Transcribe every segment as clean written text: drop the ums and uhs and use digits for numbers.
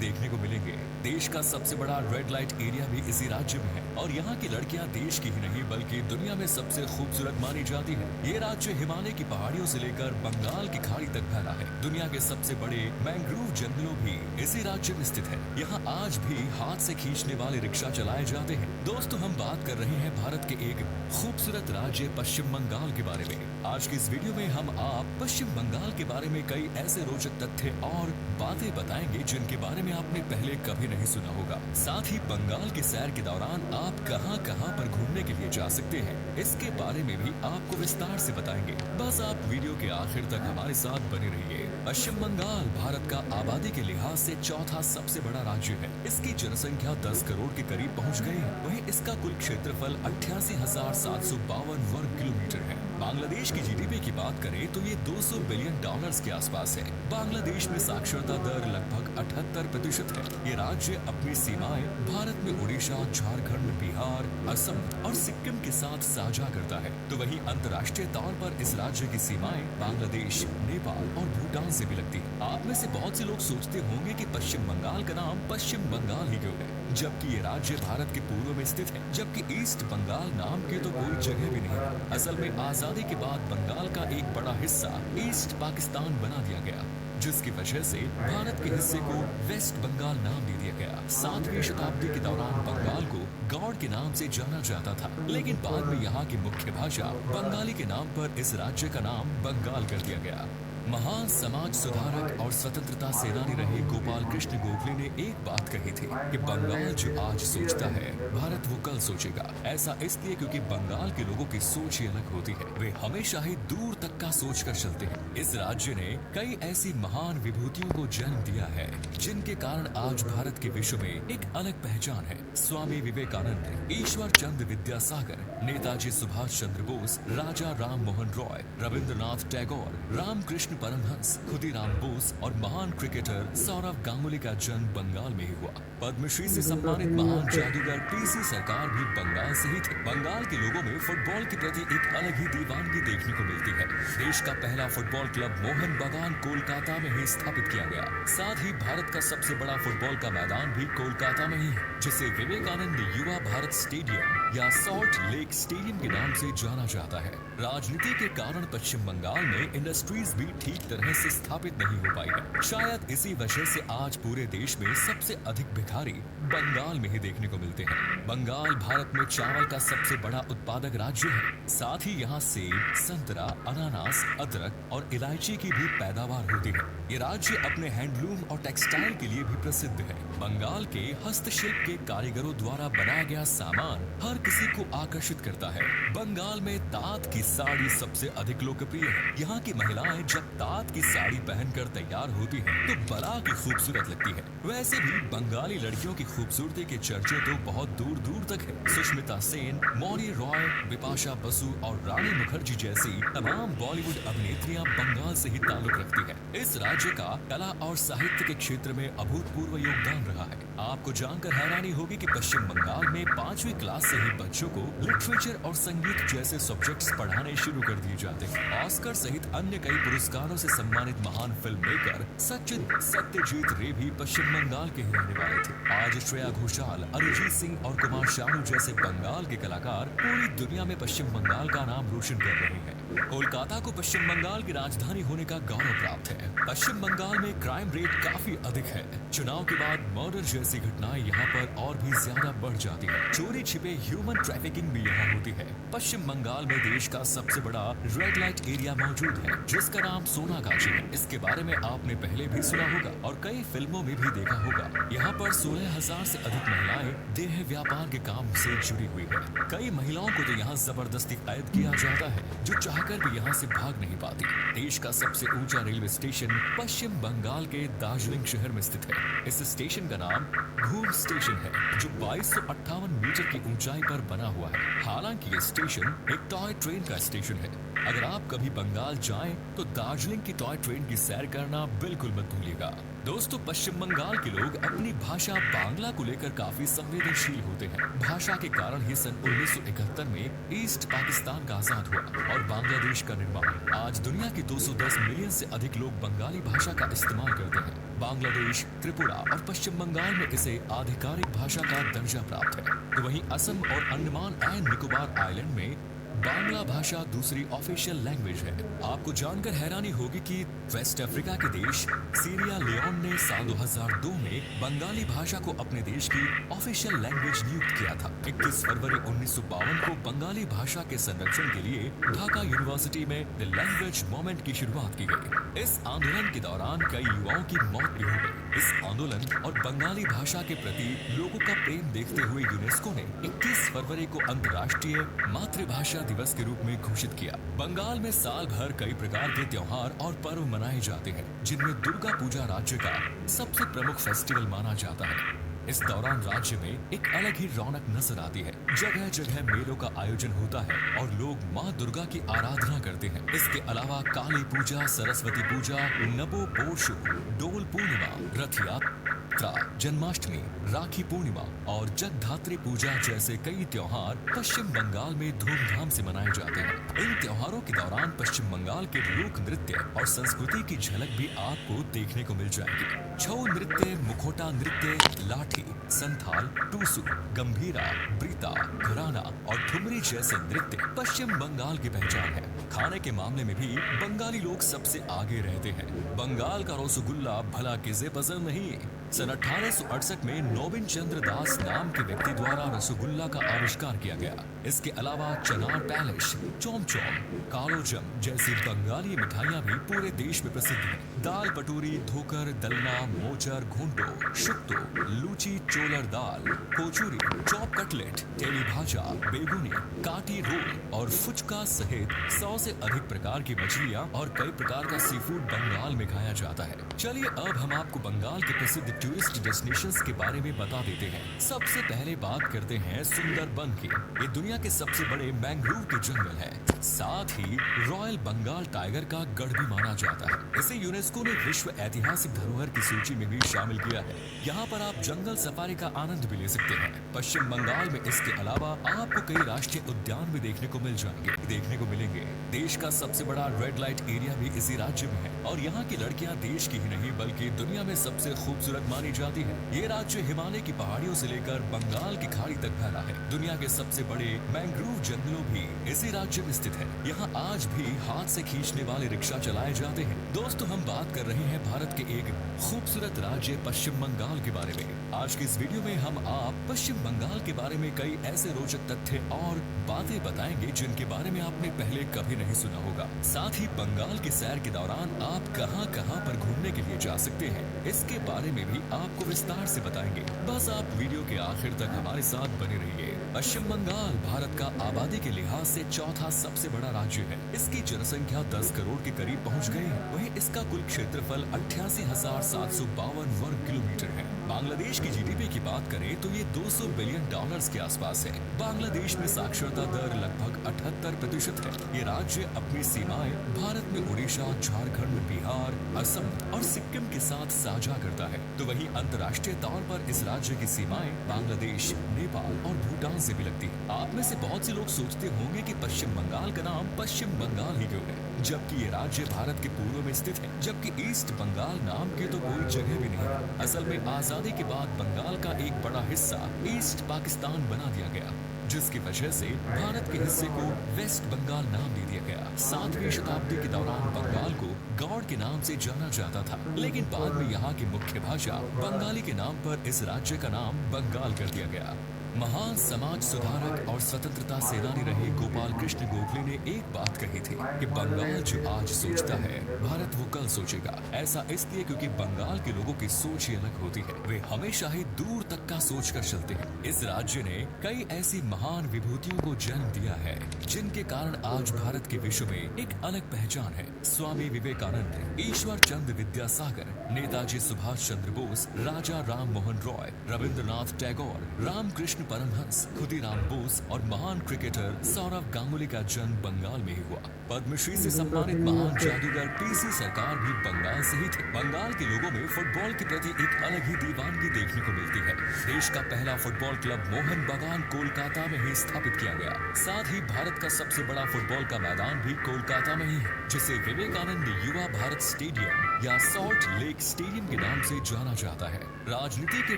देखने को मिलेंगे। देश का सबसे बड़ा रेड लाइट एरिया भी इसी राज्य में है और यहाँ की लड़कियाँ देश की ही नहीं बल्कि दुनिया में सबसे खूबसूरत मानी जाती है। ये राज्य हिमालय की पहाड़ियों से लेकर बंगाल की खाड़ी तक फैला है। दुनिया के सबसे बड़े मैंग्रोव जंगलों भी इसी राज्य में स्थित है। यहाँ आज भी हाथ से खींचने वाले रिक्शा चलाए जाते हैं। दोस्तों, हम बात कर रहे हैं भारत के एक खूबसूरत राज्य पश्चिम बंगाल के बारे में। आज की इस वीडियो में हम आप पश्चिम बंगाल के बारे में कई ऐसे रोचक तथ्य और बातें बताएंगे जिनके बारे में आपने पहले कभी नहीं सुना होगा। साथ ही बंगाल की सैर के दौरान आप कहां कहां पर घूमने के लिए जा सकते हैं, इसके बारे में भी आपको विस्तार से बताएंगे। बस आप वीडियो के आखिर तक हमारे साथ बने रहिए। पश्चिम बंगाल भारत का आबादी के लिहाज से चौथा सबसे बड़ा राज्य है। इसकी जनसंख्या 10 करोड़ के करीब पहुंच गई है। वहीं इसका कुल क्षेत्रफल 88,752 वर्ग किलोमीटर है। बांग्लादेश की जीडीपी की बात करें तो ये $200 बिलियन के आसपास है। बांग्लादेश में साक्षरता दर लगभग 78% है। ये राज्य अपनी सीमाएं भारत में उड़ीसा, झारखंड, बिहार, असम और सिक्किम के साथ साझा करता है। तो वहीं अंतर्राष्ट्रीय तौर पर इस राज्य की सीमाएं बांग्लादेश, नेपाल और भूटान से भी लगती है। आप में से बहुत से लोग सोचते होंगे कि पश्चिम बंगाल का नाम पश्चिम बंगाल ही क्यों है, जबकि ये राज्य भारत के पूर्व में स्थित है। जबकि ईस्ट बंगाल नाम की तो कोई जगह भी नहीं है। असल में आजादी के बाद बंगाल का एक बड़ा हिस्सा ईस्ट पाकिस्तान बना दिया गया, जिसकी वजह से भारत के हिस्से को वेस्ट बंगाल नाम दे दिया गया। 7वीं शताब्दी के दौरान बंगाल को गौड़ के नाम से जाना जाता था, लेकिन बाद में यहाँ की मुख्य भाषा बंगाली के नाम पर इस राज्य का नाम बंगाल कर दिया गया। महान समाज सुधारक और स्वतंत्रता सेनानी रहे गोपाल कृष्ण गोखले ने एक बात कही थी कि बंगाल जो आज सोचता है भारत वो कल सोचेगा। ऐसा इसलिए क्योंकि बंगाल के लोगों की सोच ही अलग होती है। वे हमेशा ही दूर तक का सोच कर चलते हैं। इस राज्य ने कई ऐसी महान विभूतियों को जन्म दिया है जिनके कारण आज भारत के विश्व में एक अलग पहचान है। स्वामी विवेकानंद, ईश्वर चंद्र विद्यासागर, नेताजी सुभाष चंद्र बोस, राजा राम मोहन रॉय, रविंद्रनाथ टैगोर, रामकृष्ण परमहंस, खुदीराम बोस और महान क्रिकेटर सौरव गांगुली का जन्म बंगाल में ही हुआ। पद्मश्री से सम्मानित महान जादूगर पीसी सरकार भी बंगाल से ही थे। बंगाल के लोगों में फुटबॉल के प्रति एक अलग ही दीवानगी देखने को मिलती है। देश का पहला फुटबॉल क्लब मोहन बागान कोलकाता में ही स्थापित किया गया। साथ ही भारत का सबसे बड़ा फुटबॉल का मैदान भी कोलकाता में ही है, जिसे विवेकानंद युवा भारत स्टेडियम या सॉल्ट लेक स्टेडियम के नाम से जाना जाता है। राजनीति के कारण पश्चिम बंगाल में इंडस्ट्रीज भी ठीक तरह से स्थापित नहीं हो पाई है। शायद इसी वजह से आज पूरे देश में सबसे अधिक भिखारी बंगाल में ही देखने को मिलते हैं। बंगाल भारत में चावल का सबसे बड़ा उत्पादक राज्य है। साथ ही यहाँ सेब, संतरा, अनानास, अदरक और इलायची की भी पैदावार होती है। ये राज्य अपने हैंडलूम और टेक्सटाइल के लिए भी प्रसिद्ध है। बंगाल के हस्तशिल्प के कारीगरों द्वारा बनाया गया सामान हर किसी को आकर्षित करता है। बंगाल में तात की साड़ी सबसे अधिक लोकप्रिय है। यहाँ की महिलाएं जब तात की साड़ी पहनकर तैयार होती हैं, तो बड़ा की खूबसूरत लगती है। वैसे भी बंगाली लड़कियों की खूबसूरती के चर्चे तो बहुत दूर दूर तक है। सुष्मिता सेन, मौनी रॉय, बिपाशा बसु और रानी मुखर्जी जैसी तमाम बॉलीवुड अभिनेत्रियां बंगाल से ही ताल्लुक रखती हैं। इस राज्य का कला और साहित्य के क्षेत्र में अभूतपूर्व योगदान रहा है। आपको जानकर हैरानी होगी कि पश्चिम बंगाल में 5वीं क्लास से ही बच्चों को लिटरेचर और संगीत जैसे सब्जेक्ट्स पढ़ाने शुरू कर दिए जाते हैं। ऑस्कर सहित अन्य कई पुरस्कारों से सम्मानित महान फिल्म मेकर सचिन सत्यजीत रे भी पश्चिम बंगाल के ही रहने वाले थे। आज श्रेया घोषाल, अरिजीत सिंह और कुमार शानू जैसे बंगाल के कलाकार पूरी दुनिया में पश्चिम बंगाल का नाम रोशन कर रहे हैं। कोलकाता को पश्चिम बंगाल की राजधानी होने का गौरव प्राप्त है। पश्चिम बंगाल में क्राइम रेट काफी अधिक है। चुनाव के बाद मर्डर जैसी घटनाएं यहाँ पर और भी ज्यादा बढ़ जाती है। चोरी छिपे ह्यूमन ट्रैफिकिंग भी यहाँ होती है। पश्चिम बंगाल में देश का सबसे बड़ा रेड लाइट एरिया मौजूद है, जिसका नाम सोनागाछी है। इसके बारे में आपने पहले भी सुना होगा और कई फिल्मों में भी देखा होगा। यहाँ पर 16,000 से अधिक महिलाएं देह व्यापार के काम से जुड़ी हुई है। कई महिलाओं को तो यहाँ जबरदस्ती कैद किया जाता है, जो चाहकर भी यहाँ से भाग नहीं पाती। देश का सबसे ऊंचा रेलवे स्टेशन पश्चिम बंगाल के दार्जिलिंग शहर में स्थित है। इस स्टेशन का नाम घूम स्टेशन है, जो 2258 मीटर की ऊंचाई पर बना हुआ है। हालांकि ये स्टेशन एक टॉय ट्रेन का स्टेशन है। अगर आप कभी बंगाल जाएं तो दार्जिलिंग की टॉय ट्रेन की सैर करना बिल्कुल मत भूलिएगा। दोस्तों, पश्चिम बंगाल के लोग अपनी भाषा बांग्ला को लेकर काफी संवेदनशील होते हैं। भाषा के कारण ही सन 1971 में ईस्ट पाकिस्तान का आजाद हुआ और बांग्लादेश का निर्माण। आज दुनिया के 210 मिलियन से अधिक लोग बंगाली भाषा का इस्तेमाल करते हैं। बांग्लादेश, त्रिपुरा और पश्चिम बंगाल में इसे आधिकारिक भाषा का दर्जा प्राप्त है, तो वहीं असम और अंडमान एंड निकोबार आइलैंड में बांग्ला भाषा दूसरी ऑफिशियल लैंग्वेज है। आपको जानकर हैरानी होगी कि वेस्ट अफ्रीका के देश सीरिया लियोन ने साल 2002 में बंगाली भाषा को अपने देश की ऑफिशियल लैंग्वेज नियुक्त किया था। 21 फरवरी 1952 को बंगाली भाषा के संरक्षण के लिए ढाका यूनिवर्सिटी में द लैंग्वेज मूवमेंट की शुरुआत की गई। इस आंदोलन के दौरान कई युवाओं की मौत भी हो गई। इस आंदोलन और बंगाली भाषा के प्रति लोगों का प्रेम देखते हुए यूनेस्को ने 21 फरवरी को अंतर्राष्ट्रीय मातृभाषा दिवस के रूप में घोषित किया। बंगाल में साल भर कई प्रकार के त्योहार और पर्व मनाए जाते हैं, जिनमें दुर्गा पूजा राज्य का सबसे प्रमुख फेस्टिवल माना जाता है। इस दौरान राज्य में एक अलग ही रौनक नजर आती है। जगह जगह मेलों का आयोजन होता है और लोग माँ दुर्गा की आराधना करते हैं। इसके अलावा काली पूजा, सरस्वती पूजा, नबो पोर्शु, डोल पूर्णिमा, रथ यात्रा, जन्माष्टमी, राखी पूर्णिमा और जगधात्री पूजा जैसे कई त्योहार पश्चिम बंगाल में धूमधाम से मनाए जाते हैं। इन त्योहारों के दौरान पश्चिम बंगाल के लोक नृत्य और संस्कृति की झलक भी आपको देखने को मिल जाएगी। छऊ नृत्य, मुखोटा नृत्य, लाठी, संथाल, टूसू, गंभीरा, ब्रीता, घराना और ठुमरी जैसे नृत्य पश्चिम बंगाल की पहचान है। खाने के मामले में भी बंगाली लोग सबसे आगे रहते हैं। बंगाल का रसगुल्ला भला किसे पसंद नहीं। सन 1868 में नोबिन चंद्र दास नाम के व्यक्ति द्वारा रसगुल्ला का आविष्कार किया गया। इसके अलावा चनार पैलेस, चोम चोम, कालोजम जैसी बंगाली मिठाइयाँ भी पूरे देश में प्रसिद्ध हैं। दाल पटूरी, धोकर, दलना, मोचर, घूंटो, शुक्तो, लूची, चोलर दाल, कोचूरी, चॉप कटलेट, तेली भाजा, बेगुनी, काटी रोल और फुचका सहित 100 से अधिक प्रकार की मछलियाँ और कई प्रकार का सी फूड बंगाल में खाया जाता है। चलिए अब हम आपको बंगाल के प्रसिद्ध टूरिस्ट डेस्टिनेशंस के बारे में बता देते हैं। सबसे पहले बात करते हैं सुंदरबन की। ये दुनिया के सबसे बड़े मैंग्रोव के जंगल है। साथ ही रॉयल बंगाल टाइगर का गढ़ भी माना जाता है। इसे यूनेस्को ने विश्व ऐतिहासिक धरोहर की सूची में भी शामिल किया है। यहाँ पर आप जंगल सफारी का आनंद भी ले सकते हैं। पश्चिम बंगाल में इसके अलावा आपको कई राष्ट्रीय उद्यान भी देखने को मिलेंगे। देश का सबसे बड़ा रेड लाइट एरिया भी इसी राज्य में है और यहाँ की लड़कियाँ देश की ही नहीं बल्कि दुनिया में सबसे खूबसूरत मानी जाती है। ये राज्य हिमालय की पहाड़ियों से लेकर बंगाल की खाड़ी तक फैला है। दुनिया के सबसे बड़े मैंग्रोव जंगलों भी इसी राज्य में स्थित है। यहाँ आज भी हाथ से खींचने वाले रिक्शा चलाए जाते हैं। दोस्तों, हम बात कर रहे हैं भारत के एक खूबसूरत राज्य पश्चिम बंगाल के बारे में। आज की इस वीडियो में हम आप पश्चिम बंगाल के बारे में कई ऐसे रोचक तथ्य और बातें बताएंगे जिनके बारे में आपने पहले कभी नहीं सुना होगा। साथ ही बंगाल की सैर के दौरान आप कहां पर घूमने के लिए जा सकते हैं, इसके बारे में भी आपको विस्तार से बताएंगे। बस आप वीडियो के आखिर तक हमारे साथ बने रहिए। पश्चिम बंगाल भारत का आबादी के लिहाज से चौथा सबसे बड़ा राज्य है। इसकी जनसंख्या 10 करोड़ के करीब पहुंच गई है। वहीं इसका कुल क्षेत्रफल 88,752 वर्ग किलोमीटर है। बांग्लादेश की जीडीपी की बात करें तो ये $200 बिलियन के आसपास है। बांग्लादेश में साक्षरता दर लगभग 78% है। ये राज्य अपनी सीमाएं भारत में उड़ीसा, झारखंड, बिहार, असम और सिक्किम के साथ साझा करता है। तो वहीं अंतर्राष्ट्रीय तौर पर इस राज्य की सीमाएं बांग्लादेश, नेपाल और भूटान से भी लगती है। आप में से बहुत से लोग सोचते होंगे कि पश्चिम बंगाल का नाम पश्चिम बंगाल ही क्यों है, जबकि ये राज्य भारत के पूर्व में स्थित है। जबकि ईस्ट बंगाल नाम की तो कोई जगह भी नहीं है। असल में आजादी के बाद बंगाल का एक बड़ा हिस्सा ईस्ट पाकिस्तान बना दिया गया, जिसकी वजह से भारत के हिस्से को वेस्ट बंगाल नाम दे दिया गया। 7वीं शताब्दी के दौरान बंगाल को गौड़ के नाम से जाना जाता था, लेकिन बाद में यहाँ की मुख्य भाषा बंगाली के नाम पर इस राज्य का नाम बंगाल कर दिया गया। महान समाज सुधारक और स्वतंत्रता सेनानी रहे गोपाल कृष्ण गोखले ने एक बात कही थी कि बंगाल जो आज सोचता है भारत वो कल सोचेगा। ऐसा इसलिए क्योंकि बंगाल के लोगों की सोच ही अलग होती है। वे हमेशा ही दूर तक का सोच कर चलते हैं। इस राज्य ने कई ऐसी महान विभूतियों को जन्म दिया है जिनके कारण आज भारत के विश्व में एक अलग पहचान है। स्वामी विवेकानंद, ईश्वर चंद्र विद्यासागर, नेताजी सुभाष चंद्र बोस, राजा राम मोहन रॉय, रविंद्रनाथ टैगोर, रामकृष्ण रामकृष्ण परमहंस, खुदीराम बोस और महान क्रिकेटर सौरव गांगुली का जन्म बंगाल में ही हुआ। पद्मश्री से सम्मानित महान जादूगर पीसी सरकार भी बंगाल से ही थे। बंगाल के लोगों में फुटबॉल के प्रति एक अलग ही दीवानगी देखने को मिलती है। देश का पहला फुटबॉल क्लब मोहन बागान कोलकाता में ही स्थापित किया गया। साथ ही भारत का सबसे बड़ा फुटबॉल का मैदान भी कोलकाता में ही है, जिसे विवेकानंद युवा भारत स्टेडियम या सॉल्ट लेक स्टेडियम के नाम से जाना जाता है। राजनीति के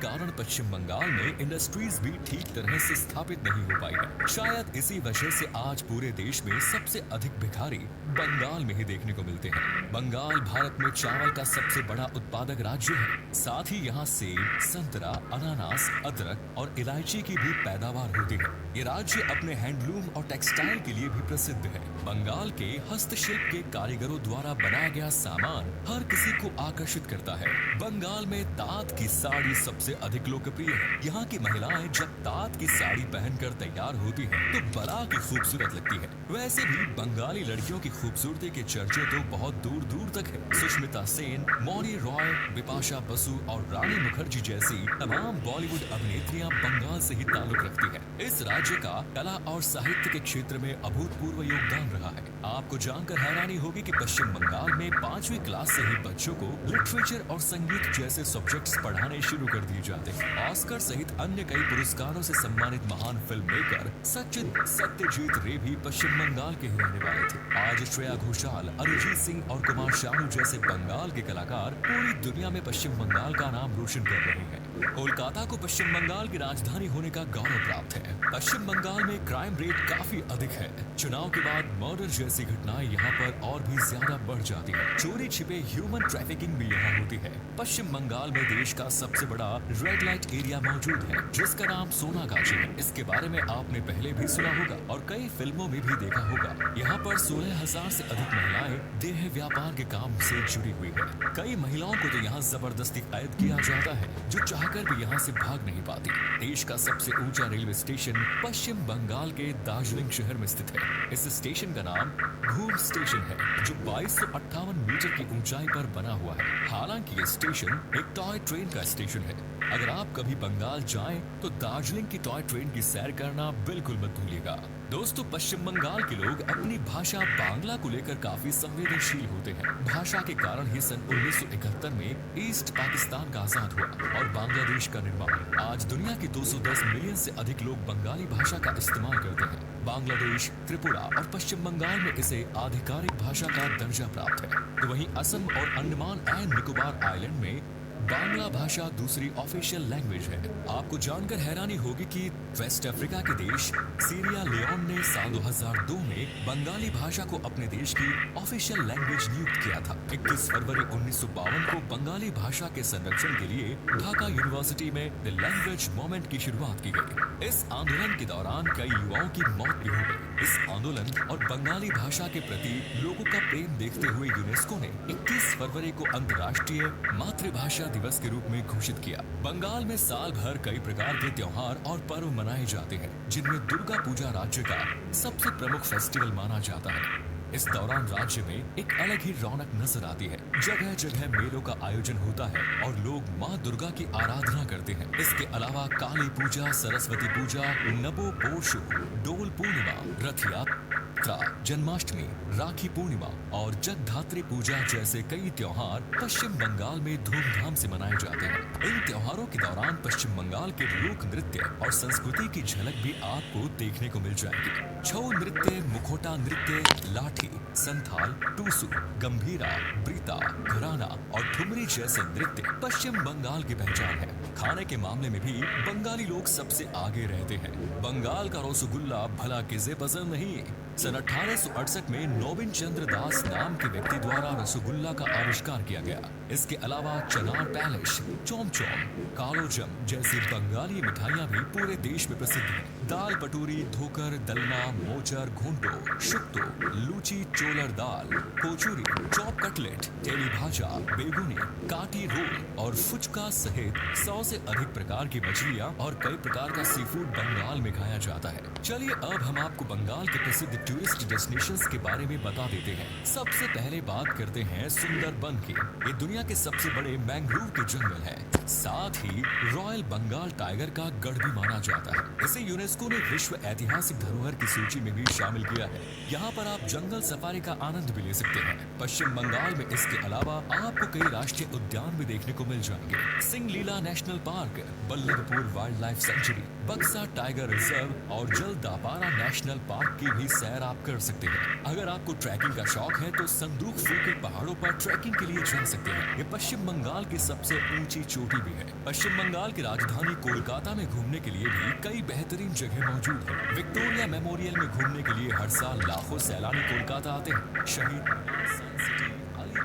कारण पश्चिम बंगाल में इंडस्ट्रीज भी ठीक तरह से स्थापित नहीं हो पाई है। शायद इसी वजह से आज पूरे देश में सबसे अधिक भिखारी बंगाल में ही देखने को मिलते हैं। बंगाल भारत में चावल का सबसे बड़ा उत्पादक राज्य है। साथ ही यहाँ सेब, संतरा, अनानास, अदरक और इलायची की भी पैदावार होती है। ये राज्य अपने हैंडलूम और टेक्सटाइल के लिए भी प्रसिद्ध है। बंगाल के हस्तशिल्प के कारीगरों द्वारा बनाया गया सामान हर किसी को आकर्षित करता है। बंगाल में तात की साड़ी सबसे अधिक लोकप्रिय है। यहाँ की महिलाएं जब तात की साड़ी पहनकर तैयार होती हैं, तो बड़ा की खूबसूरत लगती है। वैसे भी बंगाली लड़कियों की खूबसूरती के चर्चे तो बहुत दूर दूर तक है। सुष्मिता सेन, मौनी रॉय, बिपाशा बसु और रानी मुखर्जी जैसी तमाम बॉलीवुड अभिनेत्रियां बंगाल से ही ताल्लुक रखती हैं। इस राज्य का कला और साहित्य के क्षेत्र में अभूतपूर्व योगदान रहा है। आपको जानकर हैरानी होगी कि पश्चिम बंगाल में 5वीं क्लास से ही बच्चों को लिटरेचर और संगीत जैसे सब्जेक्ट्स पढ़ाने शुरू कर दिए जाते हैं। ऑस्कर सहित अन्य कई पुरस्कारों से सम्मानित महान फिल्म मेकर सचिन सत्यजीत रे भी पश्चिम बंगाल के ही रहने वाले थे। आज श्रेया घोषाल, अरिजीत सिंह और कुमार शानू जैसे बंगाल के कलाकार पूरी दुनिया में पश्चिम बंगाल का नाम रोशन कर रहे हैं। कोलकाता को पश्चिम बंगाल की राजधानी होने का गौरव प्राप्त है। पश्चिम बंगाल में क्राइम रेट काफी अधिक है। चुनाव के बाद मर्डर जैसी घटनाएं यहाँ पर और भी ज्यादा बढ़ जाती है। चोरी छिपे ह्यूमन ट्रैफिकिंग भी यहाँ होती है। पश्चिम बंगाल में देश का सबसे बड़ा रेड लाइट एरिया मौजूद है, जिसका नाम सोनागाछी है। इसके बारे में आपने पहले भी सुना होगा और कई फिल्मों में भी देखा होगा। यहाँ पर 16,000 से अधिक महिलाएं देह व्यापार के काम से जुड़ी हुई है। कई महिलाओं को तो यहाँ जबरदस्ती कैद किया जाता है, जो चाहकर भी यहाँ से भाग नहीं पाती। देश का सबसे ऊंचा रेलवे स्टेशन पश्चिम बंगाल के दार्जिलिंग शहर में स्थित है। इस स्टेशन का नाम घूम स्टेशन है, जो 2258 मीटर की ऊंचाई पर बना हुआ है। हालांकि ये स्टेशन एक टॉय ट्रेन का स्टेशन है। अगर आप कभी बंगाल जाएं, तो दार्जिलिंग की टॉय ट्रेन की सैर करना बिल्कुल मत भूलिएगा। दोस्तों, पश्चिम बंगाल के लोग अपनी भाषा बांग्ला को लेकर काफी संवेदनशील होते हैं। भाषा के कारण ही सन 1971 में ईस्ट पाकिस्तान का आजाद हुआ और बांग्लादेश का निर्माण। आज दुनिया के 210 मिलियन से अधिक लोग बंगाली भाषा का इस्तेमाल करते हैं। बांग्लादेश, त्रिपुरा और पश्चिम बंगाल में इसे आधिकारिक भाषा का दर्जा प्राप्त है। तो वहीं असम और अंडमान एंड निकोबार आइलैंड में बांग्ला भाषा दूसरी ऑफिशियल लैंग्वेज है। आपको जानकर हैरानी होगी कि वेस्ट अफ्रीका के देश सीरिया लियोन ने साल 2002 में बंगाली भाषा को अपने देश की ऑफिशियल लैंग्वेज नियुक्त किया था। 21 फरवरी 1952 को बंगाली भाषा के संरक्षण के लिए ढाका यूनिवर्सिटी में द लैंग्वेज मूवमेंट की शुरुआत की गई। इस आंदोलन के दौरान कई युवाओं की मौत भी हो गई। इस आंदोलन और बंगाली भाषा के प्रति लोगों का प्रेम देखते हुए यूनेस्को ने 21 फरवरी को अंतर्राष्ट्रीय मातृभाषा दिवस के रूप में घोषित किया। बंगाल में साल भर कई प्रकार के त्योहार और पर्व मनाए जाते हैं, जिनमें दुर्गा पूजा राज्य का सबसे प्रमुख फेस्टिवल माना जाता है। इस दौरान राज्य में एक अलग ही रौनक नजर आती है। जगह जगह मेलों का आयोजन होता है और लोग माँ दुर्गा की आराधना करते हैं। इसके अलावा काली पूजा, सरस्वती पूजा, नबो पोषु, डोल पूर्णिमा, रथ यात्रा, जन्माष्टमी, राखी पूर्णिमा और जगधात्री पूजा जैसे कई त्योहार पश्चिम बंगाल में धूमधाम से मनाए जाते हैं। इन त्योहारों के दौरान पश्चिम बंगाल के लोक नृत्य और संस्कृति की झलक भी आपको देखने को मिल जाएगी। छऊ नृत्य, मुखोटा नृत्य, लाठी, संथाल, टूसू, गंभीरा, ब्रीता, घराना और ठुमरी जैसे नृत्य पश्चिम बंगाल की पहचान है। खाने के मामले में भी बंगाली लोग सबसे आगे रहते हैं। बंगाल का रसगुल्ला भला किसे पसंद नहीं। सन 1868 में नोबिन चंद्र दास नाम के व्यक्ति द्वारा रसगुल्ला का आविष्कार किया गया। इसके अलावा चनार पैलेस, चोम चोम, कालोजम जैसी बंगाली मिठाइयाँ भी पूरे देश में प्रसिद्ध हैं। दाल पटूरी, धोकर, दलना, मोचर, घोंटो, शुक्तो, लूची, टोलर दाल, कोचुरी, चॉप कटलेट, तेली भाजा, बेगुनी, काटी रोल और फुचका सहित 100 से अधिक प्रकार की मछलियाँ और कई प्रकार का सी फूड बंगाल में खाया जाता है। चलिए अब हम आपको बंगाल के प्रसिद्ध टूरिस्ट डेस्टिनेशंस के बारे में बता देते हैं। सबसे पहले बात करते हैं सुंदरबन की। ये दुनिया के सबसे बड़े मैंग्रोव के जंगल है। साथ ही रॉयल बंगाल टाइगर का गढ़ भी माना जाता है। इसे यूनेस्को ने विश्व ऐतिहासिक धरोहर की सूची में भी शामिल किया है। यहाँ पर आप जंगल सफारी का आनंद भी ले सकते हैं। पश्चिम बंगाल में इसके अलावा आपको कई राष्ट्रीय उद्यान भी देखने को मिल जाएंगे। Singalila national park, Ballabhpur wild life sanctuary, बक्सा टाइगर रिजर्व और जलदापारा नेशनल पार्क की भी सैर आप कर सकते हैं। अगर आपको ट्रैकिंग का शौक है तो संदूकफू के पहाड़ों पर ट्रैकिंग के लिए जा सकते हैं। ये पश्चिम बंगाल की सबसे ऊंची चोटी भी है। पश्चिम बंगाल की राजधानी कोलकाता में घूमने के लिए भी कई बेहतरीन जगह मौजूद है। विक्टोरिया मेमोरियल में घूमने के लिए हर साल लाखों सैलानी कोलकाता आते हैं। शहीद सन सिटी, अली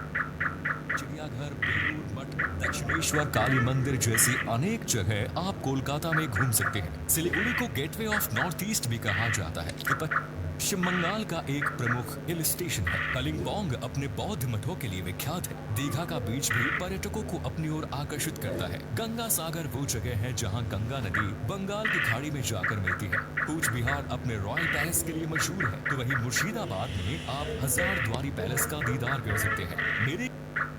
चिड़ियाघर, बेलूर मठ, दक्षिणेश्वर काली मंदिर जैसी अनेक जगह आप कोलकाता में घूम सकते हैं। सिलीगुड़ी को गेटवे ऑफ नॉर्थ ईस्ट भी कहा जाता है। पश्चिम बंगाल का एक प्रमुख हिल स्टेशन है। कलिम्पोंग अपने बौद्ध मठों के लिए विख्यात है। दीघा का बीच भी पर्यटकों को अपनी ओर आकर्षित करता है। गंगा सागर वो जगह है जहां गंगा नदी बंगाल की खाड़ी में जाकर मिलती है। कूच बिहार अपने रॉयल पैलेस के लिए मशहूर है, तो वहीं मुर्शिदाबाद में आप हजारद्वारी पैलेस का दीदार कर सकते हैं। मेरे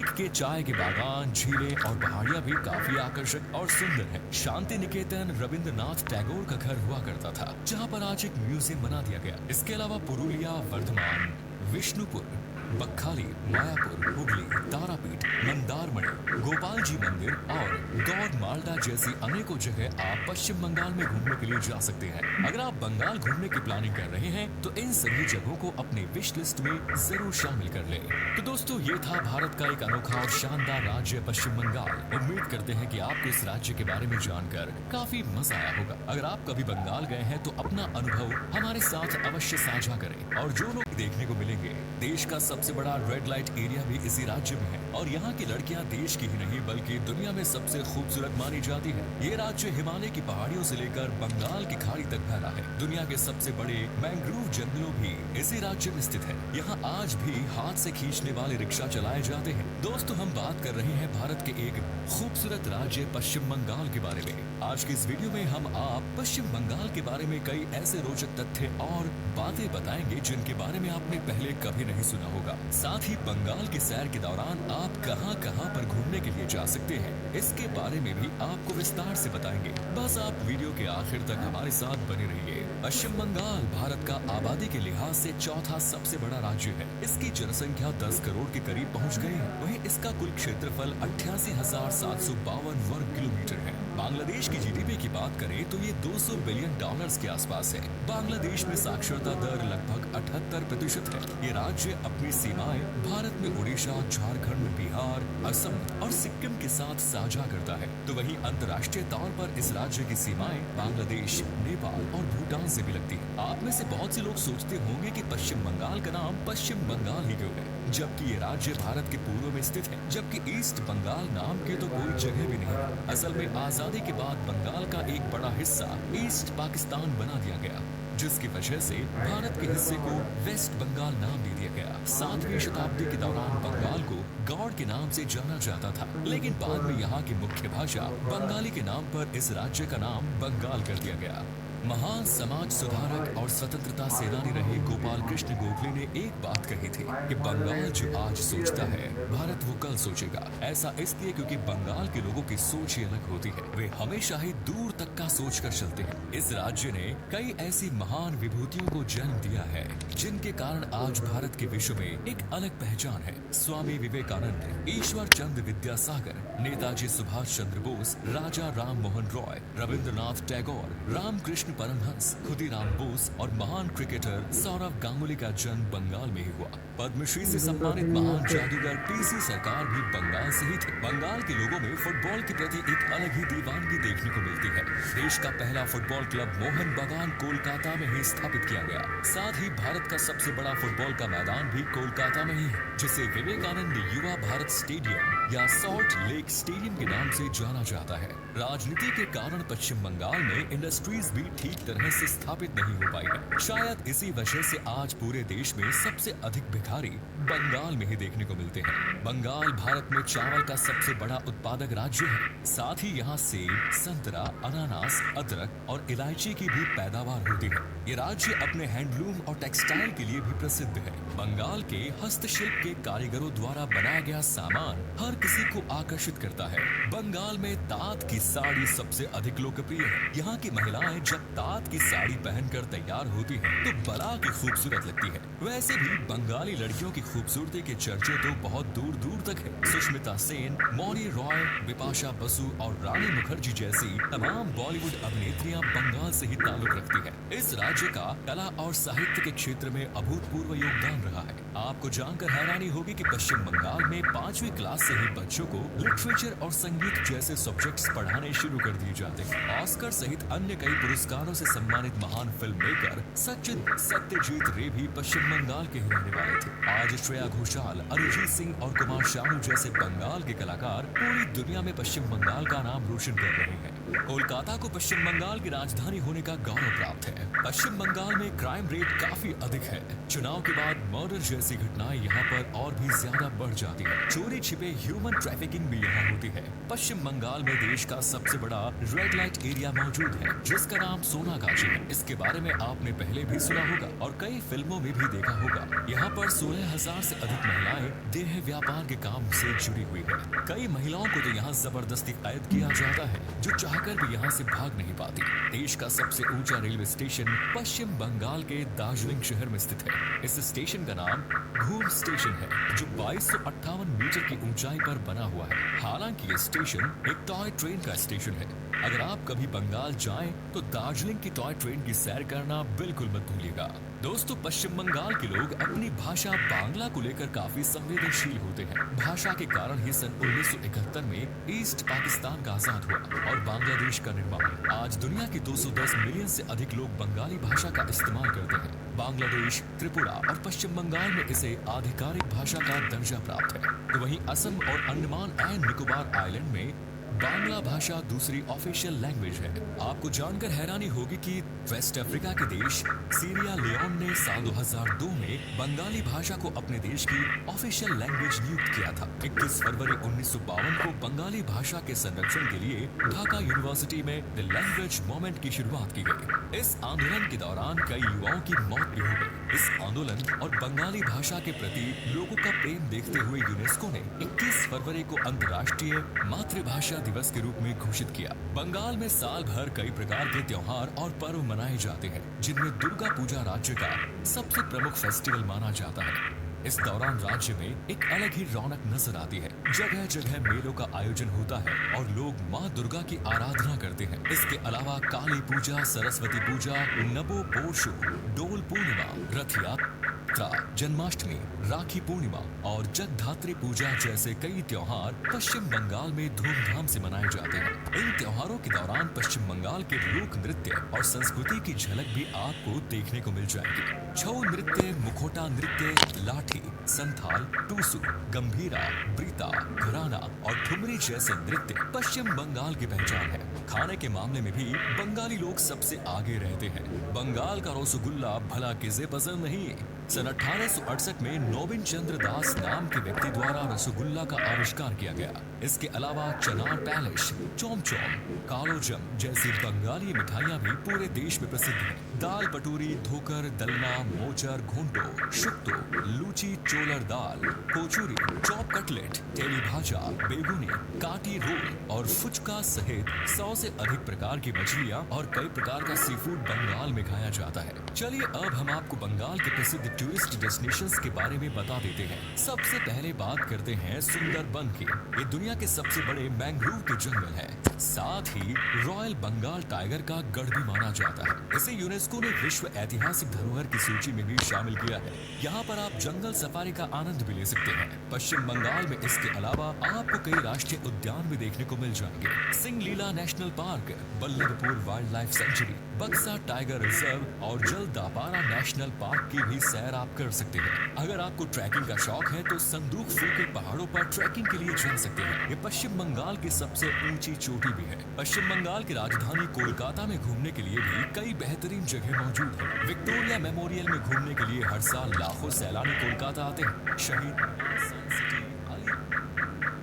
के चाय के बागान, झीलें और पहाड़ियां भी काफी आकर्षक और सुंदर हैं। शांति निकेतन रविंद्रनाथ टैगोर का घर हुआ करता था, जहां पर आज एक म्यूजियम बना दिया गया। इसके अलावा पुरुलिया, वर्धमान, विष्णुपुर, बक्खाली, मायापुर, हुगली, तारापीठ, मंदारमणि, गोपाल जी मंदिर और गौड़ माल्डा जैसी अनेकों जगह आप पश्चिम बंगाल में घूमने के लिए जा सकते हैं। अगर आप बंगाल घूमने की प्लानिंग कर रहे हैं तो इन सभी जगहों को अपने विश लिस्ट में जरूर शामिल कर लें। तो दोस्तों, ये था भारत का एक अनोखा और शानदार राज्य पश्चिम बंगाल। उम्मीद करते हैं कि आपको इस राज्य के बारे में जानकर काफी मजा आया होगा। अगर आप कभी बंगाल गए हैं तो अपना अनुभव हमारे साथ अवश्य साझा करें। और जो लोग देखने को मिलेंगे, देश का सबसे बड़ा रेड लाइट एरिया भी इसी राज्य में है और यहाँ की लड़कियाँ देश की ही नहीं बल्कि दुनिया में सबसे खूबसूरत मानी जाती है। ये राज्य हिमालय की पहाड़ियों से लेकर बंगाल की खाड़ी तक फैला है। दुनिया के सबसे बड़े मैंग्रोव जंगलों भी इसी राज्य में स्थित है। यहाँ आज भी हाथ से खींचने वाले रिक्शा चलाए जाते हैं। दोस्तों, हम बात कर रहे हैं भारत के एक खूबसूरत राज्य पश्चिम बंगाल के बारे में। आज की इस वीडियो में हम आप पश्चिम बंगाल के बारे में कई ऐसे रोचक तथ्य और बातें बताएंगे जिनके बारे में आपने पहले कभी नहीं सुना होगा। साथ ही बंगाल की सैर के दौरान आप कहां कहां पर घूमने के लिए जा सकते हैं, इसके बारे में भी आपको विस्तार से बताएंगे। बस आप वीडियो के आखिर तक हमारे साथ बने रहिए। पश्चिम बंगाल भारत का आबादी के लिहाज से चौथा सबसे बड़ा राज्य है। इसकी जनसंख्या 10 करोड़ के करीब पहुंच गई है। वहीं इसका कुल क्षेत्रफल 88,752 वर्ग किलोमीटर है। बांग्लादेश की जीडीपी की बात करें तो ये 200 बिलियन डॉलर्स के आसपास है। बांग्लादेश में साक्षरता दर लगभग 78% है। ये राज्य अपनी सीमाएं भारत में उड़ीसा, झारखंड, बिहार, असम और सिक्किम के साथ साझा करता है। तो वहीं अंतर्राष्ट्रीय तौर पर इस राज्य की सीमाएं बांग्लादेश, नेपाल और भूटान से भी लगती है। आप में से बहुत से लोग सोचते होंगे कि पश्चिम बंगाल का नाम पश्चिम बंगाल ही क्यों है, जबकि ये राज्य भारत के पूर्व में स्थित है। जबकि ईस्ट बंगाल नाम की तो कोई जगह भी नहीं है। असल में आजादी के बाद बंगाल का एक बड़ा हिस्सा ईस्ट पाकिस्तान बना दिया गया, जिसकी वजह से भारत के हिस्से को वेस्ट बंगाल नाम दे दिया गया। 7वीं शताब्दी के दौरान बंगाल को गौड़ के नाम से जाना जाता था, लेकिन बाद में यहाँ की मुख्य भाषा बंगाली के नाम पर इस राज्य का नाम बंगाल कर दिया गया। महान समाज सुधारक और स्वतंत्रता सेनानी रहे गोपाल कृष्ण गोखले ने एक बात कही थी कि बंगाल जो आज सोचता है, भारत वो कल सोचेगा। ऐसा इसलिए क्योंकि बंगाल के लोगों की सोच ही अलग होती है। वे हमेशा ही दूर तक का सोच कर चलते हैं। इस राज्य ने कई ऐसी महान विभूतियों को जन्म दिया है, जिनके कारण आज भारत के विश्व में एक अलग पहचान है। स्वामी विवेकानंद, ईश्वर चंद्र विद्यासागर, नेताजी सुभाष चंद्र बोस, राजा राम मोहन रॉय, रविंद्रनाथ टैगोर, रामकृष्ण परमहंस, खुदीराम बोस और महान क्रिकेटर सौरव गांगुली का जन्म बंगाल में ही हुआ। पद्मश्री से सम्मानित महान जादूगर पीसी सरकार भी बंगाल से ही थे। बंगाल के लोगों में फुटबॉल के प्रति एक अलग ही दीवानगी देखने को मिलती है। देश का पहला फुटबॉल क्लब मोहन बागान कोलकाता में ही स्थापित किया गया। साथ ही भारत का सबसे बड़ा फुटबॉल का मैदान भी कोलकाता में ही है, जिसे विवेकानंद युवा भारत स्टेडियम या सॉल्ट लेक स्टेडियम के नाम से जाना जाता है। राजनीति के कारण पश्चिम बंगाल में इंडस्ट्रीज भी ठीक तरह से स्थापित नहीं हो पाई है। शायद इसी वजह से आज पूरे देश में सबसे अधिक भिखारी बंगाल में ही देखने को मिलते हैं। बंगाल भारत में चावल का सबसे बड़ा उत्पादक राज्य है। साथ ही यहाँ सेब, संतरा, अनानास, अदरक और इलायची की भी पैदावार होती है। ये राज्य अपने हैंडलूम और टेक्सटाइल के लिए भी प्रसिद्ध है। बंगाल के हस्तशिल्प के कारीगरों द्वारा बनाया गया सामान हर किसी को आकर्षित करता है। बंगाल में तात की साड़ी सबसे अधिक लोकप्रिय है। यहाँ की महिलाएं जब तात की साड़ी पहनकर तैयार होती हैं, तो बड़ा की खूबसूरत लगती है। वैसे भी बंगाली लड़कियों की खूबसूरती के चर्चे तो बहुत दूर दूर तक है। सुष्मिता सेन, मौनी रॉय, बिपाशा बसु और रानी मुखर्जी जैसी तमाम बॉलीवुड अभिनेत्रियां बंगाल से ही ताल्लुक रखती है। इस राज्य का कला और साहित्य के क्षेत्र में अभूतपूर्व योगदान रहा है। आपको जानकर हैरानी होगी कि पश्चिम बंगाल में 5वीं क्लास से ही बच्चों को लिटरेचर और संगीत जैसे सब्जेक्ट्स पढ़ाने शुरू कर दिए जाते हैं। ऑस्कर सहित अन्य कई पुरस्कारों से सम्मानित महान फिल्म मेकर सचिन सत्यजीत रे भी पश्चिम बंगाल के ही रहने वाले थे। आज श्रेया घोषाल, अरिजीत सिंह और कुमार शानू जैसे बंगाल के कलाकार पूरी दुनिया में पश्चिम बंगाल का नाम रोशन कर रहे हैं। कोलकाता को पश्चिम बंगाल की राजधानी होने का गौरव प्राप्त है। पश्चिम बंगाल में क्राइम रेट काफी अधिक है। चुनाव के बाद मर्डर जैसी घटनाएं यहाँ पर और भी ज्यादा बढ़ जाती है। चोरी छिपे ह्यूमन ट्रैफिकिंग भी यहाँ होती है। पश्चिम बंगाल में देश का सबसे बड़ा रेड लाइट एरिया मौजूद है, जिसका नाम सोनागाछी है। इसके बारे में आपने पहले भी सुना होगा और कई फिल्मों में भी देखा होगा। यहाँ पर 16,000 से अधिक महिलाएं देह व्यापार के काम से जुड़ी हुई है। कई महिलाओं को तो यहाँ जबरदस्ती कैद किया जाता है, जो चाहकर भी यहाँ से भाग नहीं पाती। देश का सबसे ऊंचा रेलवे स्टेशन पश्चिम बंगाल के दार्जिलिंग शहर में स्थित है। इस स्टेशन का नाम घूम स्टेशन है, जो 2258 मीटर की ऊंचाई पर बना हुआ है। हालांकि ये स्टेशन एक टॉय ट्रेन का स्टेशन है। अगर आप कभी बंगाल जाएं, तो दार्जिलिंग की टॉय ट्रेन की सैर करना बिल्कुल मत भूलिएगा। दोस्तों, पश्चिम बंगाल के लोग अपनी भाषा बांग्ला को लेकर काफी संवेदनशील होते हैं। भाषा के ही सन 1971 में ईस्ट पाकिस्तान का आजाद हुआ और बांग्लादेश का निर्माण। आज दुनिया के 210 मिलियन से अधिक लोग बंगाली भाषा का इस्तेमाल करते हैं। बांग्लादेश, त्रिपुरा और पश्चिम बंगाल में इसे आधिकारिक भाषा का दर्जा प्राप्त है। तो वहीं असम और अंडमान एंड निकोबार आइलैंड में बांग्ला भाषा दूसरी ऑफिशियल लैंग्वेज है। आपको जानकर हैरानी होगी कि वेस्ट अफ्रीका के देश सीरिया लियोन ने साल 2002 में बंगाली भाषा को अपने देश की ऑफिशियल लैंग्वेज नियुक्त किया था। 21 फरवरी 1952 को बंगाली भाषा के संरक्षण के लिए ढाका यूनिवर्सिटी में द लैंग्वेज मूवमेंट की शुरुआत की गई। इस आंदोलन के दौरान कई युवाओं की मौत भी हो गई। इस आंदोलन और बंगाली भाषा के प्रति लोगों का प्रेम देखते हुए यूनेस्को ने 21 फरवरी को अंतर्राष्ट्रीय मातृभाषा दिवस के रूप में घोषित किया। बंगाल में साल भर कई प्रकार के त्योहार और पर्व मनाए जाते हैं, जिनमें दुर्गा पूजा राज्य का सबसे प्रमुख फेस्टिवल माना जाता है। इस दौरान राज्य में एक अलग ही रौनक नजर आती है। जगह जगह मेलों का आयोजन होता है और लोग माँ दुर्गा की आराधना करते हैं। इसके अलावा काली पूजा, सरस्वती पूजा, नबो पोर्शु, डोल पूर्णिमा, रथ यात्रा, जन्माष्टमी, राखी पूर्णिमा और जगधात्री पूजा जैसे कई त्योहार पश्चिम बंगाल में धूमधाम से मनाए जाते हैं। इन त्योहारों के दौरान पश्चिम बंगाल के लोक नृत्य और संस्कृति की झलक भी आपको देखने को मिल जाएगी। छऊ नृत्य, मुखोटा नृत्य, लाठी, संथाल, टूसू, गंभीरा, ब्रीता, घराना और ठुमरी जैसे नृत्य पश्चिम बंगाल की पहचान है। खाने के मामले में भी बंगाली लोग सबसे आगे रहते हैं। बंगाल का रसगुल्ला भला किसे पसंद नहीं है। सन 1868 में नोबिन चंद्र दास नाम के व्यक्ति द्वारा रसगुल्ला का आविष्कार किया गया। इसके अलावा चनार पैलिश, चोम चोम, कालोजम जैसी बंगाली मिठाइयाँ भी पूरे देश में प्रसिद्ध हैं। दाल पटूरी, धोकर, दलना, मोचर, घोंटो, शुक्तो, लूची, चोलर दाल, कोचूरी, चॉप कटलेट, टेली भाजा, बेगुनी, काटी रोल और फुचका सहित 100 से अधिक प्रकार की मछलियाँ और कई प्रकार का सी फूड बंगाल में खाया जाता है। चलिए अब हम आपको बंगाल के प्रसिद्ध टूरिस्ट डेस्टिनेशंस के बारे में बता देते हैं। सबसे पहले बात करते हैं सुंदरबन की। ये दुनिया के सबसे बड़े मैंग्रोव के जंगल है। साथ ही रॉयल बंगाल टाइगर का गढ़ भी माना जाता है। इसे यूनेस्को ने विश्व ऐतिहासिक धरोहर की सूची में भी शामिल किया है। यहाँ पर आप जंगल सफारी का आनंद भी ले सकते हैं। पश्चिम बंगाल में इसके अलावा आपको कई राष्ट्रीय उद्यान भी देखने को मिल जाएंगे। Singalila national park, Ballabhpur wild life sanctuary, बक्सा टाइगर रिजर्व और जलदापारा नेशनल पार्क की भी सैर आप कर सकते हैं। अगर आपको ट्रैकिंग का शौक है तो संदूकफू के पहाड़ों पर ट्रैकिंग के लिए जा सकते हैं। ये पश्चिम बंगाल की सबसे ऊंची चोटी भी है। पश्चिम बंगाल की राजधानी कोलकाता में घूमने के लिए भी कई बेहतरीन जगह मौजूद है। विक्टोरिया मेमोरियल में घूमने के लिए हर साल लाखों सैलानी कोलकाता आते हैं। शहीद सन सिटी,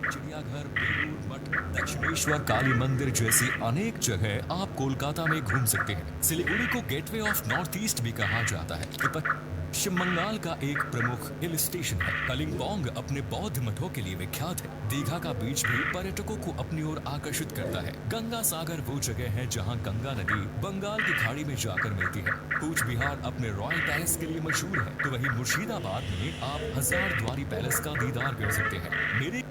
चिड़ियाघर, बेलूर मठ, दक्षिणेश्वर काली मंदिर जैसी अनेक जगह आप कोलकाता में घूम सकते हैं। सिलीगुड़ी को गेटवे ऑफ नॉर्थ ईस्ट भी कहा जाता है। पश्चिम बंगाल का एक प्रमुख हिल स्टेशन है। कलिम्पोंग अपने बौद्ध मठों के लिए विख्यात है। दीघा का बीच भी पर्यटकों को अपनी ओर आकर्षित करता है। गंगा सागर वो जगह है जहां गंगा नदी बंगाल की खाड़ी में जाकर मिलती है। कूच बिहार अपने रॉयल पैलेस के लिए मशहूर है, तो वहीं मुर्शिदाबाद में आप हजारद्वारी पैलेस का दीदार कर सकते हैं। मेरे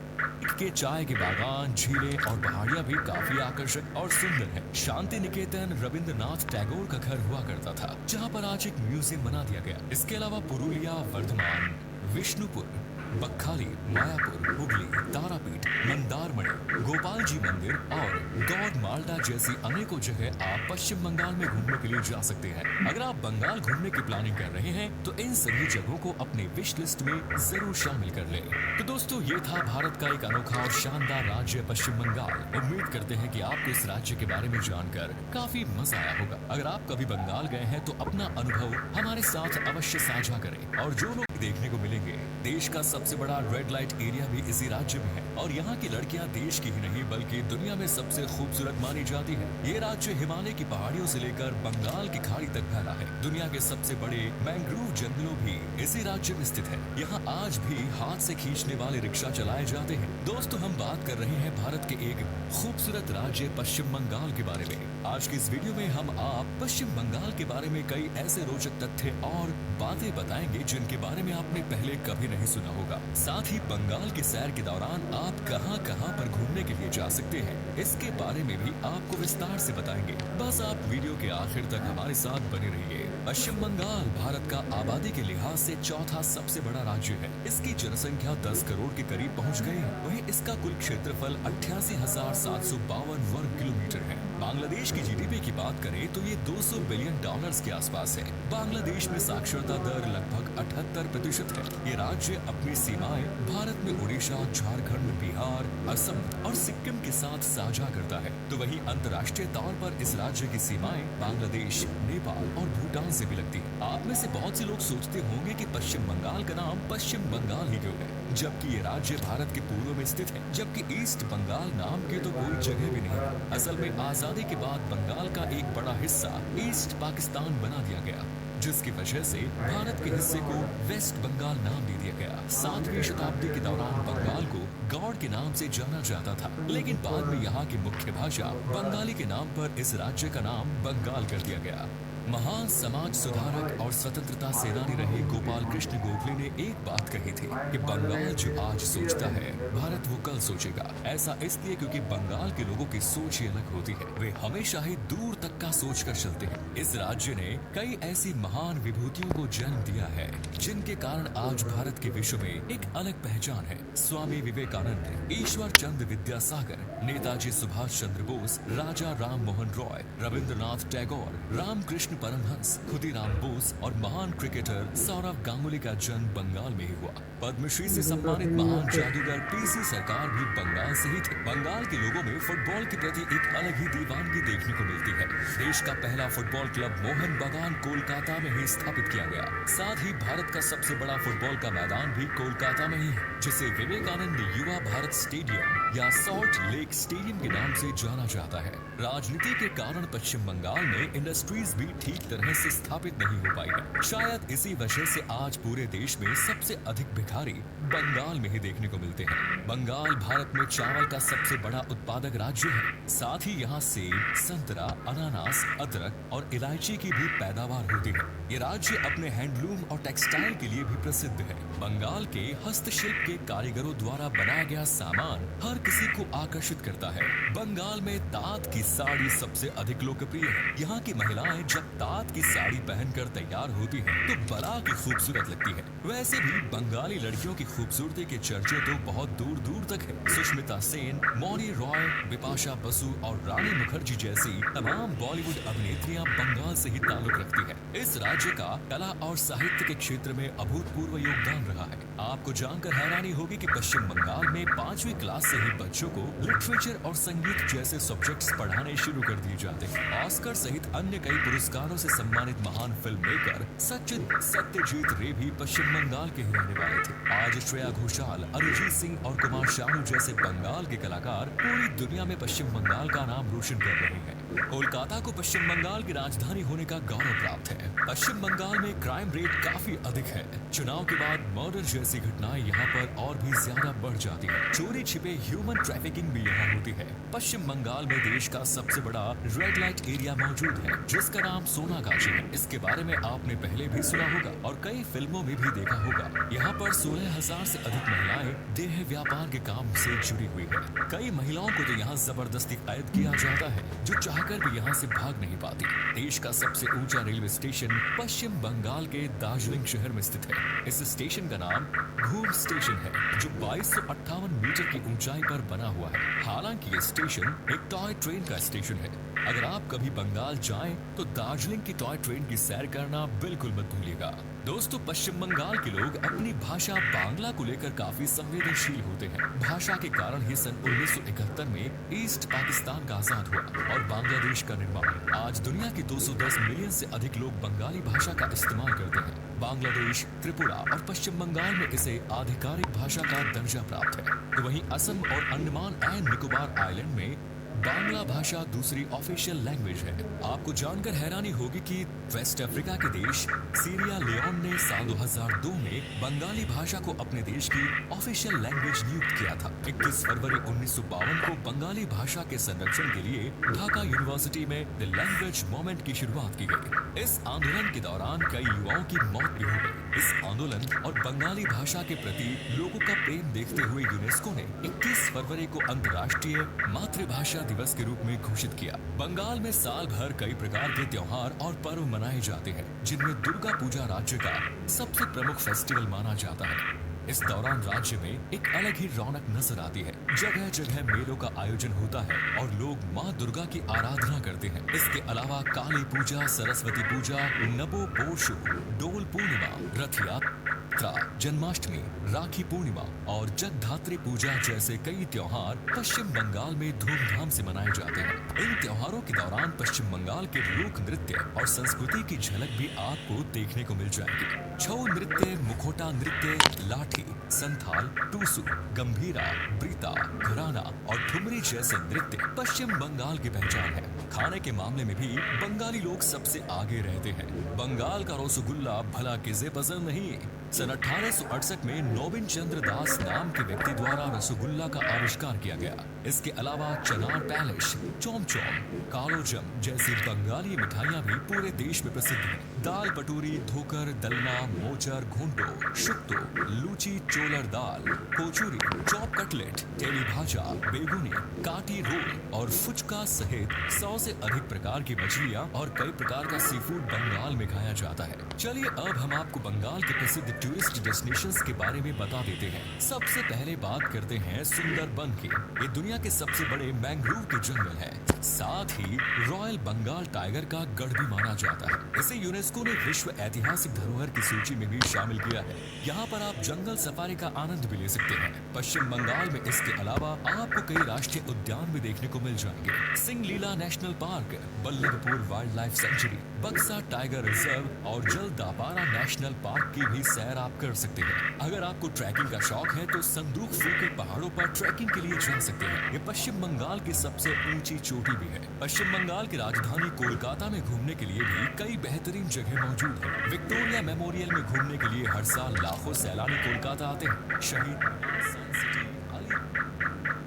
के चाय के बागान, झीलें और पहाड़ियां भी काफी आकर्षक और सुंदर हैं। शांति निकेतन रविंद्रनाथ टैगोर का घर हुआ करता था, जहां पर आज एक म्यूजियम बना दिया गया। इसके अलावा पुरुलिया, वर्धमान, विष्णुपुर, बक्खाली, मायापुर, हुगली, तारापीठ, मंदारमणि, गोपाल जी मंदिर और गौड़ माल्टा जैसी अनेकों जगह आप पश्चिम बंगाल में घूमने के लिए जा सकते हैं। अगर आप बंगाल घूमने की प्लानिंग कर रहे हैं तो इन सभी जगहों को अपने विश लिस्ट में जरूर शामिल कर लें। तो दोस्तों, ये था भारत का एक अनोखा और शानदार राज्य पश्चिम बंगाल। उम्मीद करते हैं कि आपको इस राज्य के बारे में जानकर काफी मजा आया होगा। अगर आप कभी बंगाल गए हैं तो अपना अनुभव हमारे साथ अवश्य साझा करें। और जो लोग देखने को मिलेंगे, देश का सबसे बड़ा रेड लाइट एरिया भी इसी राज्य में है और यहाँ की लड़कियाँ देश की ही नहीं बल्कि दुनिया में सबसे खूबसूरत मानी जाती है। ये राज्य हिमालय की पहाड़ियों से लेकर बंगाल की खाड़ी तक फैला है। दुनिया के सबसे बड़े मैंग्रोव जंगलों भी इसी राज्य में स्थित है। यहाँ आज भी हाथ से खींचने वाले रिक्शा चलाए जाते हैं। दोस्तों, हम बात कर रहे हैं भारत के एक खूबसूरत राज्य पश्चिम बंगाल के बारे में। आज की इस वीडियो में हम आप पश्चिम बंगाल के बारे में कई ऐसे रोचक तथ्य और बातें बताएंगे जिनके बारे में आपने पहले कभी नहीं सुना होगा। साथ ही बंगाल की सैर के दौरान आप कहां कहां पर घूमने के लिए जा सकते हैं, इसके बारे में भी आपको विस्तार से बताएंगे। बस आप वीडियो के आखिर तक हमारे साथ बने रहिए। पश्चिम बंगाल भारत का आबादी के लिहाज से चौथा सबसे बड़ा राज्य है। इसकी जनसंख्या 10 करोड़ के करीब पहुंच गई है। वहीं इसका कुल क्षेत्रफल 88,752 वर्ग किलोमीटर है। बांग्लादेश की जीडीपी की बात करें तो ये $200 बिलियन के आसपास है। बांग्लादेश में साक्षरता दर लगभग 78% है। ये राज्य अपनी सीमाएं भारत में उड़ीसा, झारखंड, बिहार, असम और सिक्किम के साथ साझा करता है। तो वहीं अंतर्राष्ट्रीय तौर पर इस राज्य की सीमाएं बांग्लादेश, नेपाल और भूटान से भी लगती है। आप में से बहुत से लोग सोचते होंगे कि पश्चिम बंगाल का नाम पश्चिम बंगाल ही क्यों है, जबकि ये राज्य भारत के पूर्व में स्थित है। जबकि ईस्ट बंगाल नाम की तो कोई जगह भी नहीं है। असल में आजादी के बाद बंगाल का एक बड़ा हिस्सा ईस्ट पाकिस्तान बना दिया गया, जिसकी वजह से भारत के हिस्से को वेस्ट बंगाल नाम दे दिया गया। 7वीं शताब्दी के दौरान बंगाल को गौड़ के नाम से जाना जाता था, लेकिन बाद में यहाँ की मुख्य भाषा बंगाली के नाम पर इस राज्य का नाम बंगाल कर दिया गया। महान समाज सुधारक और स्वतंत्रता सेनानी रहे गोपाल कृष्ण गोखले ने एक बात कही थी कि बंगाल जो आज सोचता है, भारत वो कल सोचेगा। ऐसा इसलिए क्योंकि बंगाल के लोगों की सोच ही अलग होती है। वे हमेशा ही दूर तक का सोच कर चलते हैं। इस राज्य ने कई ऐसी महान विभूतियों को जन्म दिया है, जिनके कारण आज भारत के विश्व में एक अलग पहचान है। स्वामी विवेकानंद, ईश्वर चंद्र विद्यासागर, नेताजी सुभाष चंद्र बोस, राजा राम मोहन रॉय, रविंद्रनाथ टैगोर, रामकृष्ण परमहंस, खुदीराम बोस और महान क्रिकेटर सौरव गांगुली का जन्म बंगाल में ही हुआ। पद्मश्री से सम्मानित महान जादूगर पीसी सरकार भी बंगाल से ही थे। बंगाल के लोगों में फुटबॉल के प्रति एक अलग ही दीवानगी देखने को मिलती है। देश का पहला फुटबॉल क्लब मोहन बागान कोलकाता में ही स्थापित किया गया। साथ ही भारत का सबसे बड़ा फुटबॉल का मैदान भी कोलकाता में ही है, जिसे विवेकानंद युवा भारत स्टेडियम या सॉल्ट लेक स्टेडियम के नाम से जाना जाता है। राजनीति के कारण पश्चिम बंगाल में इंडस्ट्रीज भी ठीक तरह से स्थापित नहीं हो पाई है। शायद इसी वजह से आज पूरे देश में सबसे अधिक भिखारी बंगाल में ही देखने को मिलते हैं। बंगाल भारत में चावल का सबसे बड़ा उत्पादक राज्य है। साथ ही यहाँ सेब, संतरा, अनानास, अदरक और इलायची की भी पैदावार होती है। ये राज्य अपने हैंडलूम और टेक्सटाइल के लिए भी प्रसिद्ध है। बंगाल के हस्तशिल्प के कारीगरों द्वारा बनाया गया सामान हर किसी को आकर्षित करता है। बंगाल में तात की साड़ी सबसे अधिक लोकप्रिय है। यहाँ की महिलाएं जब तात की साड़ी पहनकर तैयार होती हैं, तो बड़ा की खूबसूरत लगती है। वैसे भी बंगाली लड़कियों की खूबसूरती के चर्चे तो बहुत दूर दूर तक है। सुष्मिता सेन, मौनी रॉय, बिपाशा बसु और रानी मुखर्जी जैसी तमाम बॉलीवुड अभिनेत्रियां बंगाल से ही ताल्लुक रखती हैं। इस राज्य का कला और साहित्य के क्षेत्र में अभूतपूर्व योगदान रहा है। आपको जानकर हैरानी होगी कि पश्चिम बंगाल में 5वीं क्लास से ही बच्चों को लिटरेचर और संगीत जैसे सब्जेक्ट्स पढ़ाने शुरू कर दिए जाते हैं। ऑस्कर सहित अन्य कई पुरस्कारों से सम्मानित महान फिल्म मेकर सचिन सत्यजीत रे भी पश्चिम बंगाल के ही रहने वाले थे। आज श्रेया घोषाल, अरिजीत सिंह और कुमार शानू जैसे बंगाल के कलाकार पूरी दुनिया में पश्चिम बंगाल का नाम रोशन कर रहे हैं। कोलकाता को पश्चिम बंगाल की राजधानी होने का गौरव प्राप्त है। पश्चिम बंगाल में क्राइम रेट काफी अधिक है। चुनाव के बाद मर्डर जैसी घटनाएं यहाँ पर और भी ज्यादा बढ़ जाती है। चोरी छिपे ह्यूमन ट्रैफिकिंग भी यहाँ होती है। पश्चिम बंगाल में देश का सबसे बड़ा रेड लाइट एरिया मौजूद है, जिसका नाम सोनागाछी है। इसके बारे में आपने पहले भी सुना होगा और कई फिल्मों में भी देखा होगा। यहाँ पर 16,000 से अधिक महिलाएं देह व्यापार के काम से जुड़ी हुई है। कई महिलाओं को तो यहाँ जबरदस्ती कैद किया जाता है, जो चाहकर भी यहाँ से भाग नहीं पाती। देश का सबसे ऊंचा रेलवे स्टेशन पश्चिम बंगाल के दार्जिलिंग शहर में स्थित है। इस स्टेशन का नाम घूम स्टेशन है, जो 2258 मीटर की ऊंचाई पर बना हुआ है। हालांकि ये स्टेशन एक टॉय ट्रेन का स्टेशन है। अगर आप कभी बंगाल जाएं, तो दार्जिलिंग की टॉय ट्रेन की सैर करना बिल्कुल मत भूलिएगा। दोस्तों, पश्चिम बंगाल के लोग अपनी भाषा बांग्ला को लेकर काफी संवेदनशील होते हैं। भाषा के कारण ही सन 1971 में ईस्ट पाकिस्तान का आजाद हुआ और बांग्लादेश का निर्माण। आज दुनिया के 210 मिलियन से अधिक लोग बंगाली भाषा का इस्तेमाल करते हैं। बांग्लादेश, त्रिपुरा और पश्चिम बंगाल में इसे आधिकारिक भाषा का दर्जा प्राप्त है। तो वहीं असम और अंडमान एंड निकोबार आइलैंड में बांग्ला भाषा दूसरी ऑफिशियल लैंग्वेज है। आपको जानकर हैरानी होगी कि वेस्ट अफ्रीका के देश सीरिया लियोन ने साल 2002 में बंगाली भाषा को अपने देश की ऑफिशियल लैंग्वेज नियुक्त किया था। 21 फरवरी 1952 को बंगाली भाषा के संरक्षण के लिए ढाका यूनिवर्सिटी में द लैंग्वेज मूवमेंट की शुरुआत की गई। इस आंदोलन के दौरान कई युवाओं की मौत भी हो गई। इस आंदोलन और बंगाली भाषा के प्रति लोगों का प्रेम देखते हुए यूनेस्को ने 21 फरवरी को अंतर्राष्ट्रीय मातृभाषा दिवस के रूप में घोषित किया। बंगाल में साल भर कई प्रकार के त्योहार और पर्व मनाए जाते हैं, जिनमें दुर्गा पूजा राज्य का सबसे प्रमुख फेस्टिवल माना जाता है। इस दौरान राज्य में एक अलग ही रौनक नजर आती है। जगह जगह मेलों का आयोजन होता है और लोग माँ दुर्गा की आराधना करते हैं। इसके अलावा काली पूजा, सरस्वती पूजा, नबो पोर्शु, डोल पूर्णिमा, रथ यात्रा, जन्माष्टमी, राखी पूर्णिमा और जगधात्री पूजा जैसे कई त्योहार पश्चिम बंगाल में धूमधाम से मनाए जाते हैं। इन त्योहारों के दौरान पश्चिम बंगाल के लोक नृत्य और संस्कृति की झलक भी आपको देखने को मिल जाएगी। छऊ नृत्य, मुखोटा नृत्य, लाठी, संथाल, टूसू, गंभीरा, ब्रीता, घराना और ठुमरी जैसे नृत्य पश्चिम बंगाल की पहचान है। खाने के मामले में भी बंगाली लोग सबसे आगे रहते हैं। बंगाल का रसगुल्ला भला किसे पसंद नहीं। सन 1868 में नोबिन चंद्र दास नाम के व्यक्ति द्वारा रसगुल्ला का आविष्कार किया गया। इसके अलावा चनार पैलेस, चोम चोम, कालोजम जैसी बंगाली मिठाइयाँ भी पूरे देश में प्रसिद्ध हैं। दाल पटूरी, धोकर, दलना, मोचर, घोंटो, शुक्तो, लूची, चोलर दाल, कोचूरी, चॉप कटलेट, तेली भाजा, बेगुनी, काटी रोल और फुचका सहित 100 से अधिक प्रकार की मछलियाँ और कई प्रकार का सी फूड बंगाल में खाया जाता है। चलिए अब हम आपको बंगाल के प्रसिद्ध टूरिस्ट डेस्टिनेशंस के बारे में बता देते हैं। सबसे पहले बात करते हैं सुंदरबन की। ये दुनिया के सबसे बड़े मैंग्रोव के जंगल है। साथ ही रॉयल बंगाल टाइगर का गढ़ भी माना जाता है। इसे यूनेस्को ने विश्व ऐतिहासिक धरोहर की सूची में भी शामिल किया है। यहाँ पर आप जंगल सफारी का आनंद भी ले सकते हैं। पश्चिम बंगाल में इसके अलावा आपको कई राष्ट्रीय उद्यान भी देखने को मिल जाएंगे। Singalila national park, Ballabhpur wild life sanctuary, बक्सा टाइगर रिजर्व और जलदापारा नेशनल पार्क की भी सैर आप कर सकते हैं। अगर आपको ट्रैकिंग का शौक है तो संदूक फू के पहाड़ों पर ट्रैकिंग के लिए जा सकते हैं। ये पश्चिम बंगाल की सबसे ऊंची चोटी भी है। पश्चिम बंगाल की राजधानी कोलकाता में घूमने के लिए भी कई बेहतरीन जगह मौजूद है। विक्टोरिया मेमोरियल में घूमने के लिए हर साल लाखों सैलानी कोलकाता आते हैं। शहीद सन सिटी,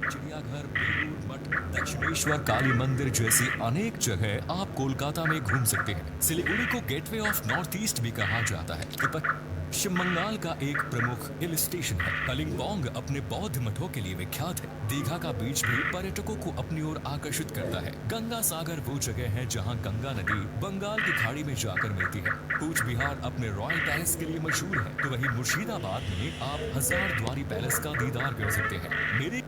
चिड़ियाघर, बेलूर मठ दक्षिणेश्वर काली मंदिर जैसी अनेक जगह आप कोलकाता में घूम सकते हैं। सिलीगुड़ी को गेटवे ऑफ नॉर्थ ईस्ट भी कहा जाता है। पश्चिम बंगाल का एक प्रमुख हिल स्टेशन है। कलिम्पोंग अपने बौद्ध मठों के लिए विख्यात है। दीघा का बीच भी पर्यटकों को अपनी ओर आकर्षित करता है। गंगा सागर वो जगह है जहां गंगा नदी बंगाल की खाड़ी में जाकर मिलती है। कूच बिहार अपने रॉयल पैलेस के लिए मशहूर है, तो वहीं मुर्शिदाबाद में आप हजार द्वारी पैलेस का दीदार कर सकते हैं। मेरे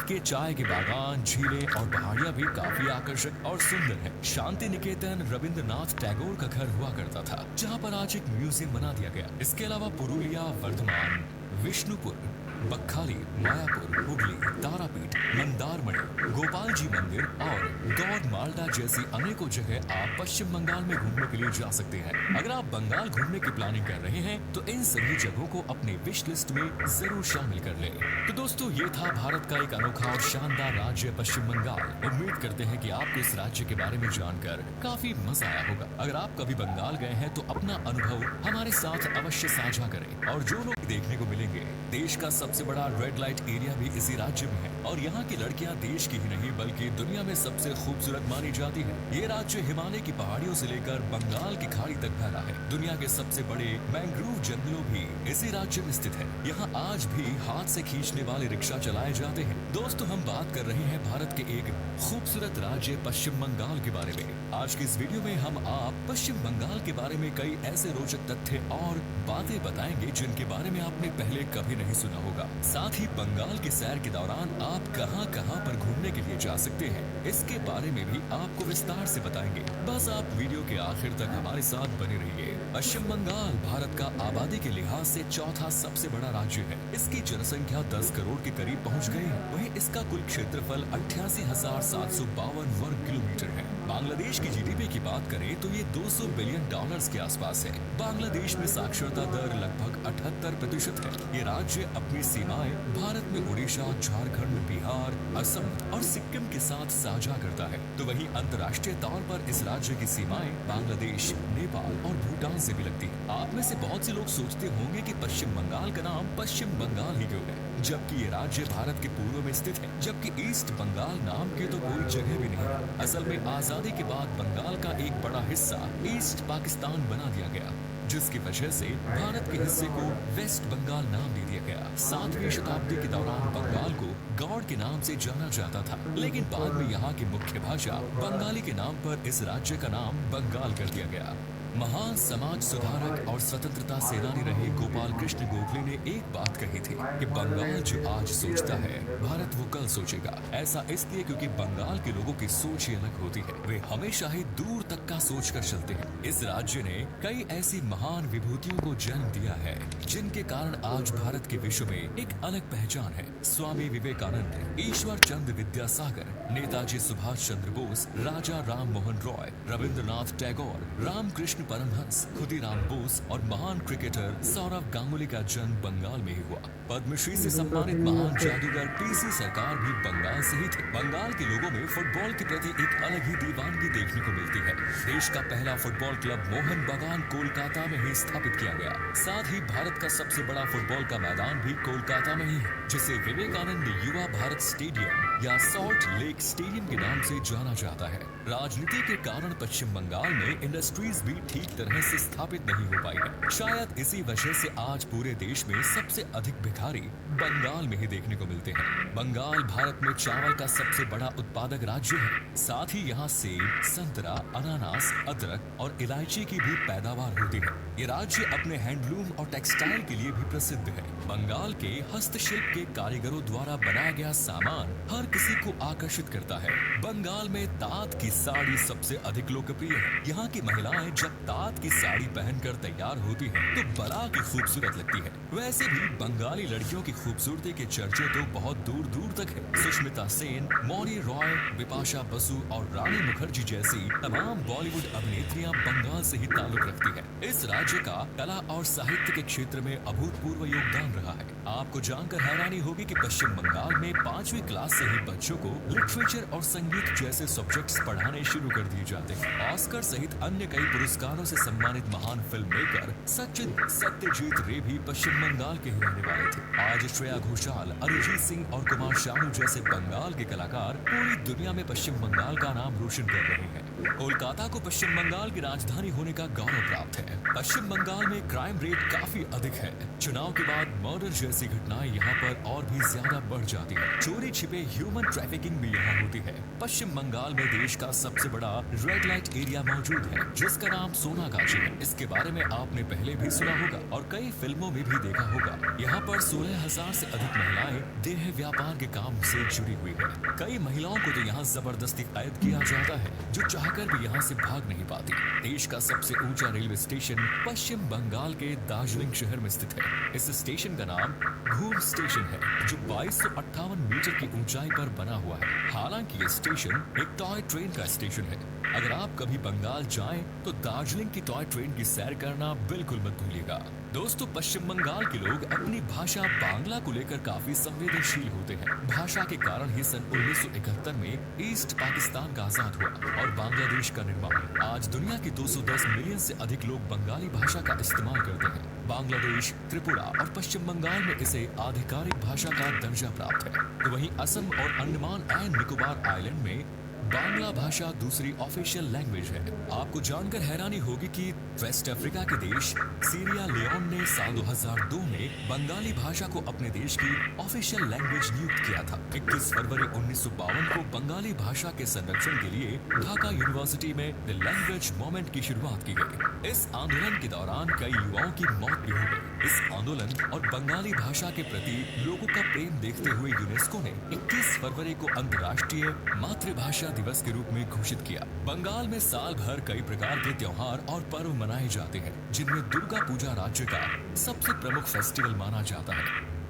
के चाय के बागान, झीलें और पहाड़ियां भी काफी आकर्षक और सुंदर हैं। शांति निकेतन रविंद्रनाथ टैगोर का घर हुआ करता था, जहां पर आज एक म्यूजियम बना दिया गया। इसके अलावा पुरुलिया, वर्धमान, विष्णुपुर, बक्खाली, मायापुर, हुगली, तारापीठ, मंदारमणि, गोपाल जी मंदिर और गौर माल्टा जैसी अनेकों जगह आप पश्चिम बंगाल में घूमने के लिए जा सकते हैं। अगर आप बंगाल घूमने की प्लानिंग कर रहे हैं तो इन सभी जगहों को अपने विश लिस्ट में जरूर शामिल कर लें। तो दोस्तों, ये था भारत का एक अनोखा और शानदार राज्य पश्चिम बंगाल। उम्मीद करते हैं कि आपको इस राज्य के बारे में जानकर काफी मजा आया होगा। अगर आप कभी बंगाल गए हैं तो अपना अनुभव हमारे साथ अवश्य साझा करें। और जो लोग देखने को मिलेंगे, देश का सबसे बड़ा रेड लाइट एरिया भी इसी राज्य में है और यहाँ की लड़कियाँ देश की ही नहीं बल्कि दुनिया में सबसे खूबसूरत मानी जाती है। ये राज्य हिमालय की पहाड़ियों से लेकर बंगाल की खाड़ी तक फैला है। दुनिया के सबसे बड़े मैंग्रोव जंगलों भी इसी राज्य में स्थित है। यहाँ आज भी हाथ से खींचने वाले रिक्शा चलाए जाते हैं। दोस्तों, हम बात कर रहे हैं भारत के एक खूबसूरत राज्य पश्चिम बंगाल के बारे में। आज की इस वीडियो में हम आप पश्चिम बंगाल के बारे में कई ऐसे रोचक तथ्य और बातें बताएंगे जिनके बारे में आपने पहले कभी नहीं सुना होगा। साथ ही बंगाल की सैर के दौरान आप कहां-कहां पर घूमने के लिए जा सकते हैं, इसके बारे में भी आपको विस्तार से बताएंगे। बस आप वीडियो के आखिर तक हमारे साथ बने रहिए। पश्चिम बंगाल भारत का आबादी के लिहाज से चौथा सबसे बड़ा राज्य है। इसकी जनसंख्या 10 करोड़ के करीब पहुंच गई है। वहीं इसका कुल क्षेत्रफल 88,752 वर्ग किलोमीटर है। बांग्लादेश की जीडीपी की बात करें तो ये 200 बिलियन डॉलर्स के आसपास है। बांग्लादेश में साक्षरता दर लगभग 78% है। ये राज्य अपनी सीमाएं भारत में उड़ीसा, झारखंड, बिहार, असम और सिक्किम के साथ साझा करता है। तो वहीं अंतर्राष्ट्रीय तौर पर इस राज्य की सीमाएं बांग्लादेश, नेपाल और भूटान से भी लगती है। आप में से बहुत से लोग सोचते होंगे कि पश्चिम बंगाल का नाम पश्चिम बंगाल ही क्यों है, जबकि ये राज्य भारत के पूर्व में स्थित है। जबकि ईस्ट बंगाल नाम की तो कोई जगह भी नहीं है। असल में आजादी के बाद बंगाल का एक बड़ा हिस्सा ईस्ट पाकिस्तान बना दिया गया, जिसकी वजह से भारत के हिस्से को वेस्ट बंगाल नाम दे दिया गया। 7वीं शताब्दी के दौरान बंगाल को गौड़ के नाम से जाना जाता था, लेकिन बाद में यहाँ की मुख्य भाषा बंगाली के नाम पर इस राज्य का नाम बंगाल कर दिया गया। महान समाज सुधारक और स्वतंत्रता सेनानी रहे गोपाल कृष्ण गोखले ने एक बात कही थी कि बंगाल जो आज सोचता है, भारत वो कल सोचेगा। ऐसा इसलिए क्योंकि बंगाल के लोगों की सोच ही अलग होती है। वे हमेशा ही दूर तक का सोच कर चलते हैं। इस राज्य ने कई ऐसी महान विभूतियों को जन्म दिया है जिनके कारण आज भारत के विश्व में एक अलग पहचान है। स्वामी विवेकानंद, ईश्वर चंद्र विद्यासागर, नेताजी सुभाष चंद्र बोस, राजा राम मोहन रॉय, रविंद्रनाथ टैगोर, रामकृष्ण परमहंस, खुदीराम बोस और महान क्रिकेटर सौरव गांगुली का जन्म बंगाल में ही हुआ। पद्मश्री से सम्मानित महान जादूगर पीसी सरकार भी बंगाल से ही थे। बंगाल के लोगों में फुटबॉल के प्रति एक अलग ही दीवानगी देखने को मिलती है। देश का पहला फुटबॉल क्लब मोहन बागान कोलकाता में ही स्थापित किया गया। साथ ही भारत का सबसे बड़ा फुटबॉल का मैदान भी कोलकाता में ही है, जिसे विवेकानंद युवा भारत स्टेडियम या सॉल्ट लेक स्टेडियम के नाम से जाना जाता है। राजनीति के कारण पश्चिम बंगाल में इंडस्ट्रीज भी ठीक तरह से स्थापित नहीं हो पाई है। शायद इसी वजह से आज पूरे देश में सबसे अधिक भिखारी बंगाल में ही देखने को मिलते हैं। बंगाल भारत में चावल का सबसे बड़ा उत्पादक राज्य है। साथ ही यहाँ सेब, संतरा, अनानास, अदरक और इलायची की भी पैदावार होती है। ये राज्य अपने हैंडलूम और टेक्सटाइल के लिए भी प्रसिद्ध है। बंगाल के हस्तशिल्प के कारीगरों द्वारा बनाया गया सामान हर किसी को आकर्षित करता है। बंगाल में तात की साड़ी सबसे अधिक लोकप्रिय है। यहाँ की महिलाएं जब तात की साड़ी पहनकर तैयार होती हैं, तो बड़ा की खूबसूरत लगती है। वैसे भी बंगाली लड़कियों की खूबसूरती के चर्चे तो बहुत दूर दूर तक है। सुष्मिता सेन, मौनी रॉय, बिपाशा बसु और रानी मुखर्जी जैसी तमाम बॉलीवुड अभिनेत्रियां बंगाल से ही ताल्लुक रखती हैं। इस राज्य का कला और साहित्य के क्षेत्र में अभूतपूर्व योगदान रहा है। आपको जानकर हैरानी होगी कि पश्चिम बंगाल में 5वीं क्लास से ही बच्चों को लिटरेचर और संगीत जैसे सब्जेक्ट्स पढ़ाने शुरू कर दिए जाते हैं। ऑस्कर सहित अन्य कई पुरस्कारों से सम्मानित महान फिल्म मेकर सचिन सत्यजीत रे भी पश्चिम बंगाल के ही रहने वाले थे। आज श्रेया घोषाल, अरिजीत सिंह और कुमार शानू जैसे बंगाल के कलाकार पूरी दुनिया में पश्चिम बंगाल का नाम रोशन कर रहे हैं। कोलकाता को पश्चिम बंगाल की राजधानी होने का गौरव प्राप्त है। पश्चिम बंगाल में क्राइम रेट काफी अधिक है। चुनाव के बाद मर्डर जैसी घटनाएं यहाँ पर और भी ज्यादा बढ़ जाती है। चोरी छिपे ह्यूमन ट्रैफिकिंग भी यहाँ होती है। पश्चिम बंगाल में देश का सबसे बड़ा रेड लाइट एरिया मौजूद है, जिसका नाम सोनागाछी है। इसके बारे में आपने पहले भी सुना होगा और कई फिल्मों में भी देखा होगा। यहाँ पर 16,000 से अधिक महिलाएं देह व्यापार के काम से जुड़ी हुई है। कई महिलाओं को तो यहाँ जबरदस्ती कैद किया जाता है, जो चाहकर भी यहाँ से भाग नहीं पाती। देश का सबसे ऊंचा रेलवे स्टेशन पश्चिम बंगाल के दार्जिलिंग शहर में स्थित है। इस स्टेशन का नाम घूम स्टेशन है, जो 2258 मीटर की ऊंचाई पर बना हुआ है। हालांकि ये स्टेशन एक टॉय ट्रेन का स्टेशन है। अगर आप कभी बंगाल जाएं तो दार्जिलिंग की टॉय ट्रेन की सैर करना बिल्कुल मत भूलिएगा। दोस्तों, पश्चिम बंगाल के लोग अपनी भाषा बांग्ला को लेकर काफी संवेदनशील होते हैं। भाषा के कारण ही सन 1971 में ईस्ट पाकिस्तान का आजाद हुआ और बांग्लादेश का निर्माण। आज दुनिया के 210 मिलियन से अधिक लोग बंगाली भाषा का इस्तेमाल करते हैं। बांग्लादेश, त्रिपुरा और पश्चिम बंगाल में इसे आधिकारिक भाषा का दर्जा प्राप्त है। तो वहीं असम और अंडमान एंड निकोबार आइलैंड में बांग्ला भाषा दूसरी ऑफिशियल लैंग्वेज है। आपको जानकर हैरानी होगी कि वेस्ट अफ्रीका के देश सीरिया लियोन ने साल 2002 में बंगाली भाषा को अपने देश की ऑफिशियल लैंग्वेज नियुक्त किया था। 21 फरवरी 1952 को बंगाली भाषा के संरक्षण के लिए ढाका यूनिवर्सिटी में द लैंग्वेज मूवमेंट की शुरुआत की गई। इस आंदोलन के दौरान कई युवाओं की मौत भी हो गई। इस आंदोलन और बंगाली भाषा के प्रति लोगों का प्रेम देखते हुए यूनेस्को ने 21 फरवरी को अंतर्राष्ट्रीय मातृभाषा दिवस के रूप में घोषित किया। बंगाल में साल भर कई प्रकार के त्योहार और पर्व मनाए जाते हैं, जिनमें दुर्गा पूजा राज्य का सबसे प्रमुख फेस्टिवल माना जाता है।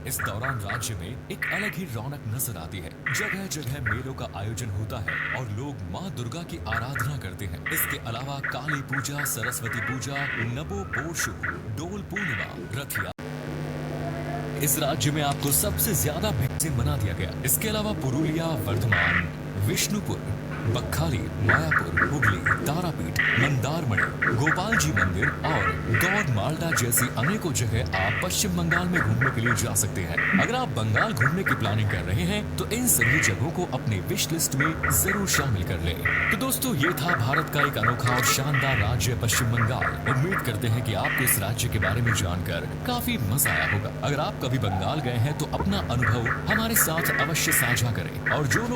इस दौरान राज्य में एक अलग ही रौनक नजर आती है। जगह जगह मेलों का आयोजन होता है और लोग माँ दुर्गा की आराधना करते हैं। इसके अलावा काली पूजा, सरस्वती पूजा, नबो पोषु, डोल पूर्णिमा, रथ यात्रा इस राज्य में आपको सबसे ज्यादा भीड़ से मना दिया गया। इसके अलावा पुरुलिया, वर्धमान, विष्णुपुर, बक्खाली, मायापुर, हुगली, तारापीठ, मंदारमणि, गोपाल जी मंदिर और गौड़ माल्टा जैसी अनेकों जगह आप पश्चिम बंगाल में घूमने के लिए जा सकते हैं। अगर आप बंगाल घूमने की प्लानिंग कर रहे हैं तो इन सभी जगहों को अपने विश लिस्ट में जरूर शामिल कर लें। तो दोस्तों, ये था भारत का एक अनोखा और शानदार राज्य पश्चिम बंगाल। उम्मीद करते हैं कि आपको इस राज्य के बारे में जानकर काफी मजा आया होगा। अगर आप कभी बंगाल गए हैं तो अपना अनुभव हमारे साथ अवश्य साझा करें और जो